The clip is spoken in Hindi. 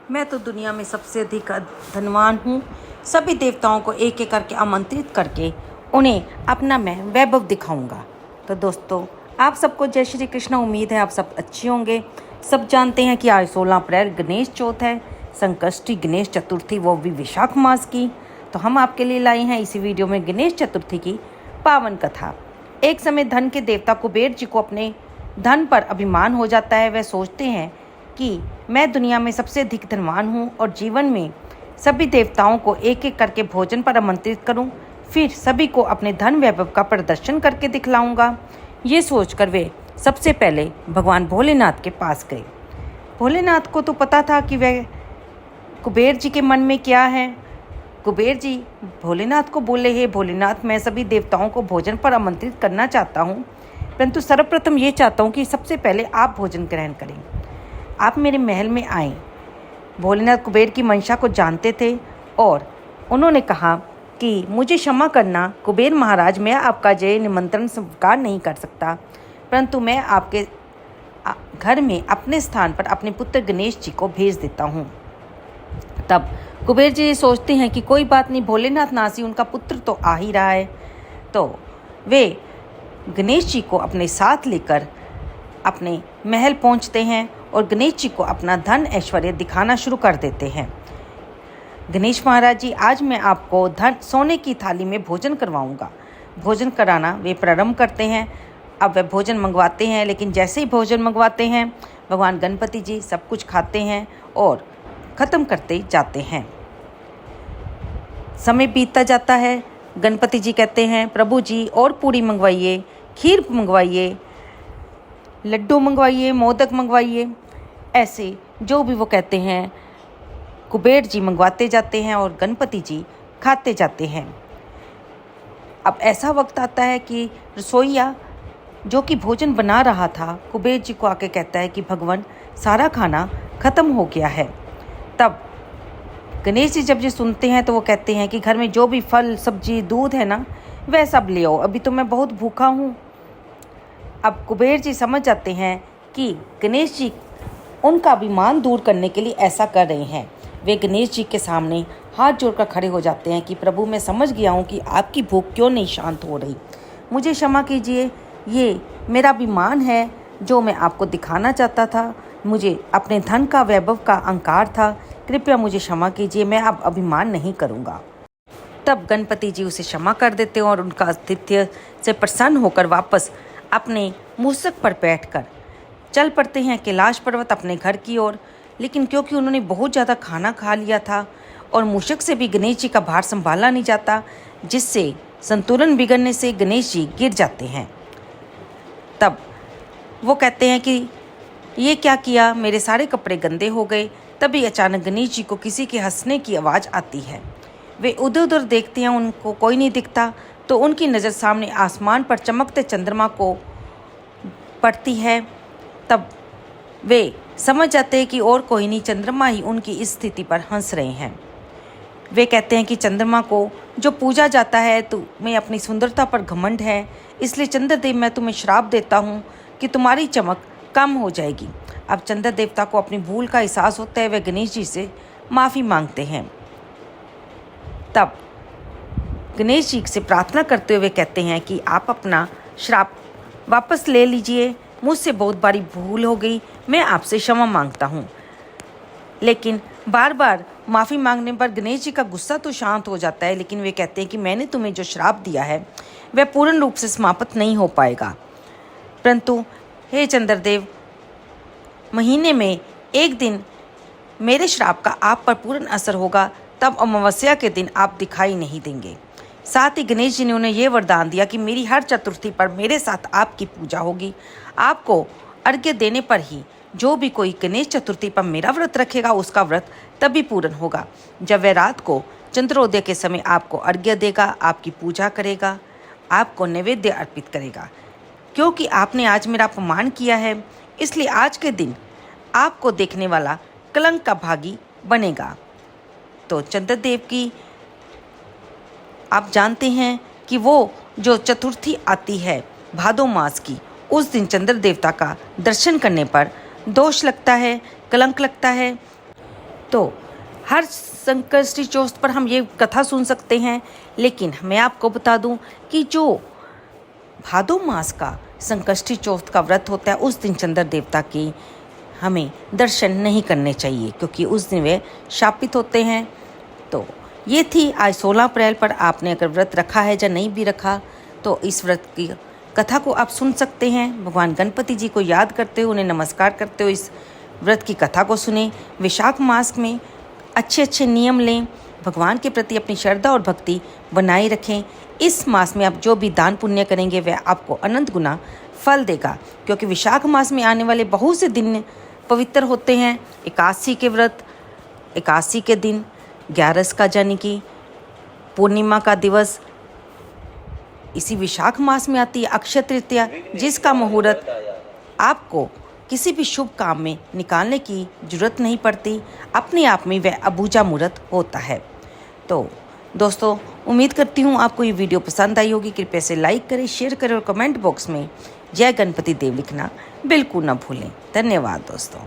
मैं तो दुनिया में सबसे अधिक धनवान हूँ। सभी देवताओं को एक एक करके आमंत्रित करके उन्हें अपना मैं वैभव दिखाऊंगा। तो दोस्तों, आप सबको जय श्री कृष्ण। उम्मीद है आप सब अच्छे होंगे। सब जानते हैं कि आज 16 अप्रैल गणेश चौथ है, संकष्टी गणेश चतुर्थी, वो भी विशाख मास की। तो हम आपके लिए लाए हैं इसी वीडियो में गणेश चतुर्थी की पावन कथा। एक समय धन के देवता कुबेर जी को अपने धन पर अभिमान हो जाता है। वह सोचते हैं कि मैं दुनिया में सबसे अधिक धनवान हूँ और जीवन में सभी देवताओं को एक एक करके भोजन पर आमंत्रित करूँ, फिर सभी को अपने धन वैभव का प्रदर्शन करके दिखलाऊंगा। ये सोचकर वे सबसे पहले भगवान भोलेनाथ के पास गए। भोलेनाथ को तो पता था कि वह कुबेर जी के मन में क्या है। कुबेर जी भोलेनाथ को बोले, हे भोलेनाथ, मैं सभी देवताओं को भोजन पर आमंत्रित करना चाहता हूँ, परंतु सर्वप्रथम ये चाहता हूँ कि सबसे पहले आप भोजन ग्रहण करें, आप मेरे महल में आएँ। भोलेनाथ कुबेर की मंशा को जानते थे और उन्होंने कहा कि मुझे क्षमा करना कुबेर महाराज, मैं आपका जय निमंत्रण स्वीकार नहीं कर सकता, परंतु मैं आपके घर में अपने स्थान पर अपने पुत्र गणेश जी को भेज देता हूँ। तब कुबेर जी सोचते हैं कि कोई बात नहीं, भोलेनाथ नासी उनका पुत्र तो आ ही रहा है। तो वे गणेश जी को अपने साथ लेकर अपने महल पहुँचते हैं और गणेश जी को अपना धन ऐश्वर्य दिखाना शुरू कर देते हैं। गणेश महाराज जी, आज मैं आपको सोने की थाली में भोजन करवाऊंगा। भोजन कराना वे प्रारंभ करते हैं। अब वे भोजन मंगवाते हैं, लेकिन जैसे ही भोजन मंगवाते हैं भगवान गणपति जी सब कुछ खाते हैं और ख़त्म करते जाते हैं। समय बीतता जाता है। गणपति जी कहते हैं, प्रभु जी और पूरी मंगवाइए, खीर मंगवाइए, लड्डू मंगवाइए, मोदक मंगवाइए। ऐसे जो भी वो कहते हैं कुबेर जी मंगवाते जाते हैं और गणपति जी खाते जाते हैं। अब ऐसा वक्त आता है कि रसोइया जो कि भोजन बना रहा था कुबेर जी को आके कहता है कि भगवान, सारा खाना ख़त्म हो गया है। तब गणेश जी जब ये सुनते हैं तो वो कहते हैं कि घर में जो भी फल सब्जी दूध है ना, वह सब ले आओ, अभी तो मैं बहुत भूखा हूँ। अब कुबेर जी समझ जाते हैं कि गणेश जी उनका अभिमान दूर करने के लिए ऐसा कर रहे हैं। वे गणेश जी के सामने हाथ जोड़कर खड़े हो जाते हैं कि प्रभु, मैं समझ गया हूँ कि आपकी भूख क्यों नहीं शांत हो रही, मुझे क्षमा कीजिए। ये मेरा अभिमान है जो मैं आपको दिखाना चाहता था, मुझे अपने धन का वैभव का अहंकार था, कृपया मुझे क्षमा कीजिए, मैं अब अभिमान नहीं करूँगा। तब गणपति जी उसे क्षमा कर देते हैं और उनका आतिथ्य से प्रसन्न होकर वापस अपने मूसक पर बैठकर चल पड़ते हैं कैलाश पर्वत अपने घर की ओर। लेकिन क्योंकि उन्होंने बहुत ज़्यादा खाना खा लिया था और मूषक से भी गणेश जी का भार संभाला नहीं जाता, जिससे संतुलन बिगड़ने से गणेश जी गिर जाते हैं। तब वो कहते हैं कि ये क्या किया, मेरे सारे कपड़े गंदे हो गए। तभी अचानक गणेश जी को किसी के हंसने की आवाज़ आती है। वे उधर उधर देखते हैं, उनको कोई नहीं दिखता। तो उनकी नज़र सामने आसमान पर चमकते चंद्रमा को पड़ती है। तब वे समझ जाते हैं कि और कोई नहीं, चंद्रमा ही उनकी इस स्थिति पर हंस रहे हैं। वे कहते हैं कि चंद्रमा को जो पूजा जाता है, तुम्हें अपनी सुंदरता पर घमंड है, इसलिए चंद्रदेव मैं तुम्हें श्राप देता हूँ कि तुम्हारी चमक कम हो जाएगी। अब चंद्र देवता को अपनी भूल का एहसास होता है। वे गणेश जी से माफ़ी मांगते हैं। तब गणेश जी से प्रार्थना करते हुए कहते हैं कि आप अपना श्राप वापस ले लीजिए, मुझसे बहुत बड़ी भूल हो गई, मैं आपसे क्षमा मांगता हूँ। लेकिन बार बार माफ़ी मांगने पर गणेश जी का गुस्सा तो शांत हो जाता है, लेकिन वे कहते हैं कि मैंने तुम्हें जो श्राप दिया है वह पूर्ण रूप से समाप्त नहीं हो पाएगा, परंतु हे चंद्रदेव, महीने में एक दिन मेरे श्राप का आप पर पूर्ण असर होगा, तब अमावस्या के दिन आप दिखाई नहीं देंगे। साथ ही गणेश जी ने उन्हें यह वरदान दिया कि मेरी हर चतुर्थी पर मेरे साथ आपकी पूजा होगी। आपको अर्घ्य देने पर ही जो भी कोई गणेश चतुर्थी पर मेरा व्रत रखेगा उसका व्रत तभी पूर्ण होगा, जब वह रात को चंद्रोदय के समय आपको अर्घ्य देगा, आपकी पूजा करेगा, आपको नैवेद्य अर्पित करेगा। क्योंकि आपने आज मेरा अपमान किया है, इसलिए आज के दिन आपको देखने वाला कलंक का भागी बनेगा। तो चंद्रदेव की आप जानते हैं कि वो जो चतुर्थी आती है भादो मास की, उस दिन चंद्र देवता का दर्शन करने पर दोष लगता है, कलंक लगता है। तो हर संकष्टी चौथ पर हम ये कथा सुन सकते हैं, लेकिन मैं आपको बता दूं कि जो भादो मास का संकष्टी चौथ का व्रत होता है उस दिन चंद्र देवता की हमें दर्शन नहीं करने चाहिए, क्योंकि उस दिन वे शापित होते हैं। तो ये थी आज 16 अप्रैल पर आपने अगर व्रत रखा है या नहीं भी रखा तो इस व्रत की कथा को आप सुन सकते हैं। भगवान गणपति जी को याद करते हुए, उन्हें नमस्कार करते हुए इस व्रत की कथा को सुने। विशाख मास में अच्छे अच्छे नियम लें, भगवान के प्रति अपनी श्रद्धा और भक्ति बनाए रखें। इस मास में आप जो भी दान पुण्य करेंगे वह आपको अनंत गुना फल देगा, क्योंकि विशाख मास में आने वाले बहुत से दिन पवित्र होते हैं। एकादशी के व्रत, एकादशी के दिन, 11 का यानी कि पूर्णिमा का दिवस इसी विशाख मास में आती है। अक्षय तृतीया, जिसका मुहूर्त आपको किसी भी शुभ काम में निकालने की जरूरत नहीं पड़ती, अपने आप में वह अबूझा मुहूर्त होता है। तो दोस्तों, उम्मीद करती हूँ आपको ये वीडियो पसंद आई होगी। कृपया से लाइक करें, शेयर करें और कमेंट बॉक्स में जय गणपति देव लिखना बिल्कुल ना भूलें। धन्यवाद दोस्तों।